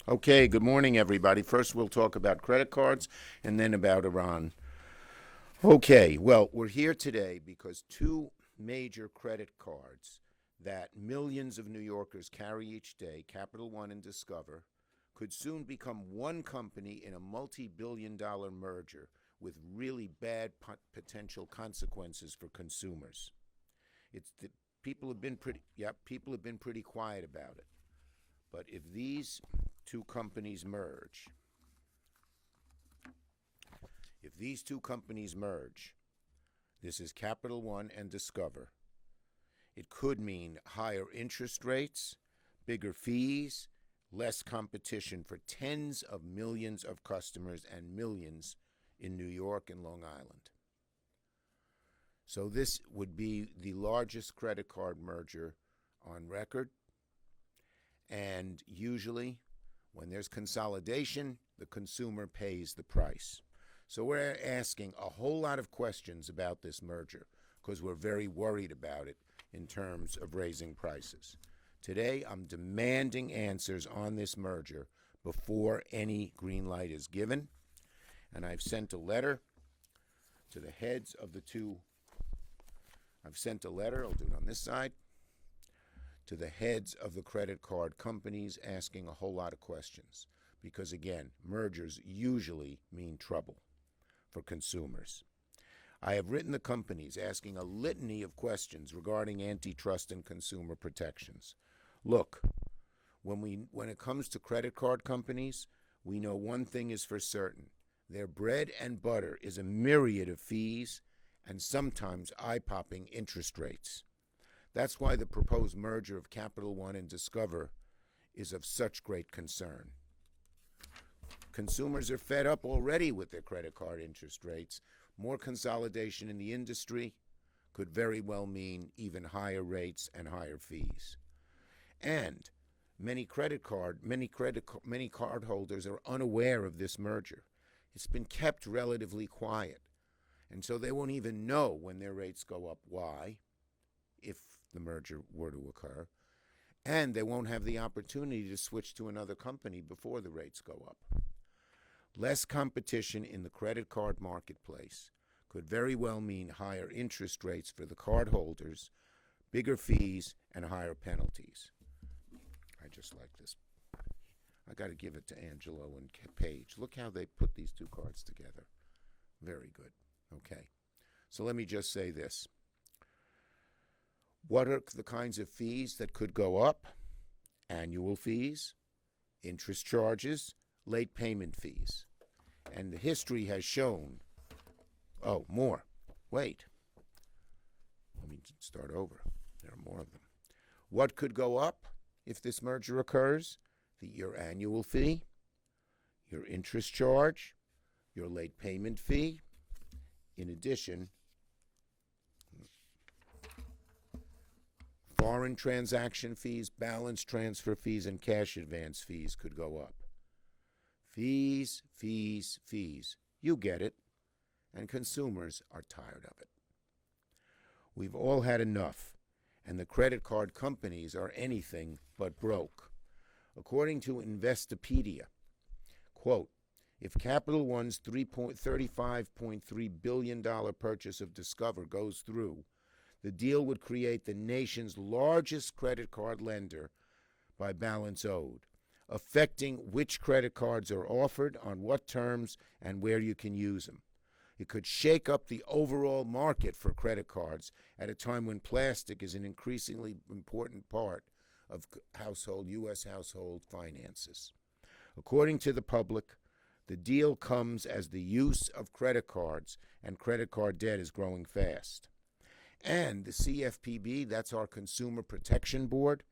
Okay, good morning, everybody. First, we'll talk about credit cards and then about Iran. Okay, well, we're here today because two major credit cards that millions of New Yorkers carry each day, Capital One and Discover, could soon become one company in a multi-billion-dollar merger with really bad potential consequences for consumers. It's the, people have been pretty quiet about it. But if these two companies merge, this is Capital One and Discover, it could mean higher interest rates, bigger fees, less competition for tens of millions of customers and millions in New York and Long Island. So this would be the largest credit card merger on record. And usually, when there's consolidation, the consumer pays the price. So we're asking a whole lot of questions about this merger because we're very worried about it in terms of raising prices. Today, I'm demanding answers on this merger before any green light is given. And I've sent a letter to the heads of the two. I've sent a letter, I'll do it on this side, to the heads of the credit card companies asking a whole lot of questions. Because again, mergers usually mean trouble for consumers. I have written the companies asking a litany of questions regarding antitrust and consumer protections. Look, when it comes to credit card companies, we know one thing is for certain. Their bread and butter is a myriad of fees and sometimes eye-popping interest rates. That's why the proposed merger of Capital One and Discover is of such great concern. Consumers are fed up already with their credit card interest rates. More consolidation in the industry could very well mean even higher rates and higher fees. And many cardholders are unaware of this merger. It's been kept relatively quiet, and so they won't even know when their rates go up. Why? If the merger were to occur, and they won't have the opportunity to switch to another company before the rates go up. Less competition in the credit card marketplace could very well mean higher interest rates for the cardholders, bigger fees, and higher penalties. I just like this. I got to give it to Angelo and Paige. Look how they put these two cards together. Very good. Okay. So let me just say this. What are the kinds of fees that could go up? Annual fees, interest charges, late payment fees. And the history has shown, more. Wait. Let me start over. There are more of them. What could go up if this merger occurs? Your annual fee, your interest charge, your late payment fee. In addition, foreign transaction fees, balance transfer fees, and cash advance fees could go up. Fees, fees, fees. You get it. And consumers are tired of it. We've all had enough, and the credit card companies are anything but broke. According to Investopedia, quote, if Capital One's $35.3 billion purchase of Discover goes through, the deal would create the nation's largest credit card lender by balance owed, affecting which credit cards are offered, on what terms, and where you can use them. It could shake up the overall market for credit cards at a time when plastic is an increasingly important part of U.S. household finances. According to the public, the deal comes as the use of credit cards and credit card debt is growing fast. And the CFPB, that's our Consumer Protection Board,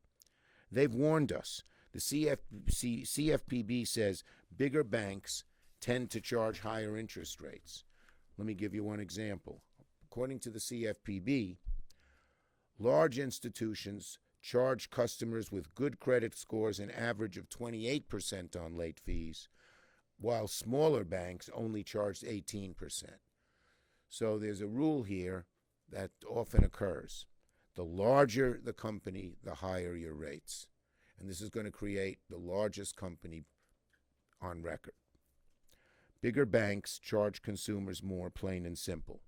they've warned us. The CFPB says bigger banks tend to charge higher interest rates. Let me give you one example. According to the CFPB, large institutions charge customers with good credit scores an average of 28% on late fees, while smaller banks only charged 18%. So there's a rule here that often occurs. The larger the company, the higher your rates. And this is going to create the largest company on record. Bigger banks charge consumers more, plain and simple.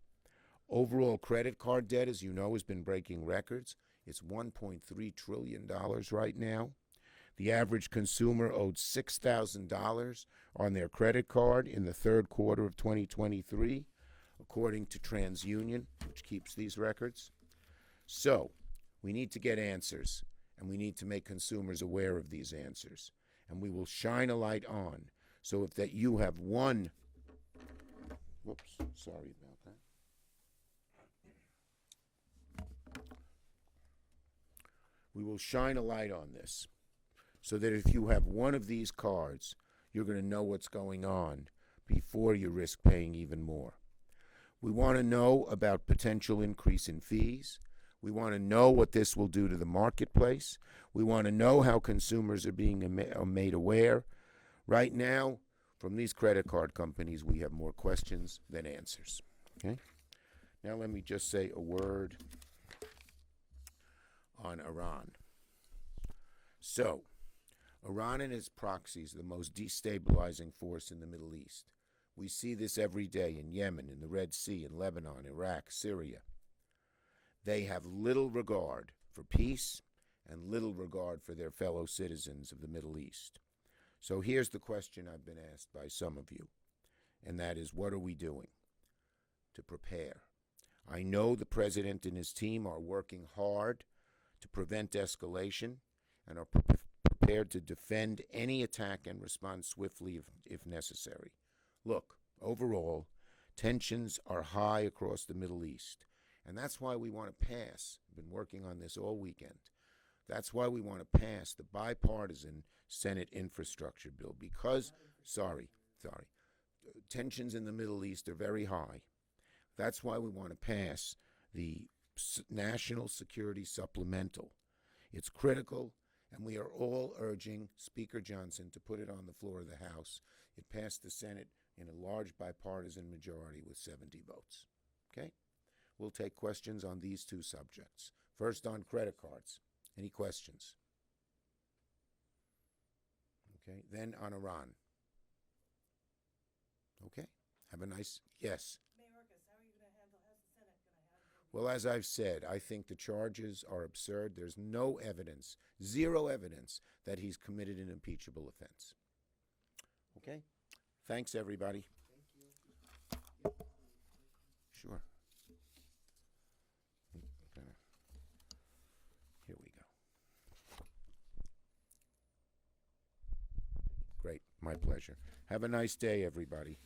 Overall credit card debt, as you know, has been breaking records. It's $1.3 trillion right now. The average consumer owed $6,000 on their credit card in the third quarter of 2023, according to TransUnion, which keeps these records. So, we need to get answers, and we need to make consumers aware of these answers. And we will shine a light on. So if that you have one, whoops, sorry about that. We will shine a light on this so that if you have one of these cards, you're going to know what's going on before you risk paying even more. We want to know about potential increase in fees. We want to know what this will do to the marketplace. We want to know how consumers are being made aware. Right now, from these credit card companies, we have more questions than answers. Okay? Now let me just say a word on Iran. So, Iran and its proxies are the most destabilizing force in the Middle East. We see this every day in Yemen, in the Red Sea, in Lebanon, Iraq, Syria. They have little regard for peace and little regard for their fellow citizens of the Middle East. So here's the question I've been asked by some of you, and that is, what are we doing to prepare? I know the president and his team are working hard to prevent escalation and are prepared to defend any attack and respond swiftly if necessary. Look, overall, tensions are high across the Middle East, and that's why we want to pass. I've been working on this all weekend. That's why we want to pass the bipartisan Senate infrastructure bill because, tensions in the Middle East are very high. That's why we want to pass the National Security Supplemental. It's critical, and we are all urging Speaker Johnson to put it on the floor of the House. It passed the Senate in a large bipartisan majority with 70 votes. Okay? We'll take questions on these two subjects. First, on credit cards. Any questions? Okay, then on Iran. Okay, have a nice, yes. Mayorkas, how are you going to handle, how's the Senate going to handle? Well, as I've said, I think the charges are absurd. There's no evidence, zero evidence, that he's committed an impeachable offense. Okay, thanks, everybody. Thank you. Sure. Okay. Here we go. Great, my pleasure. Have a nice day, everybody.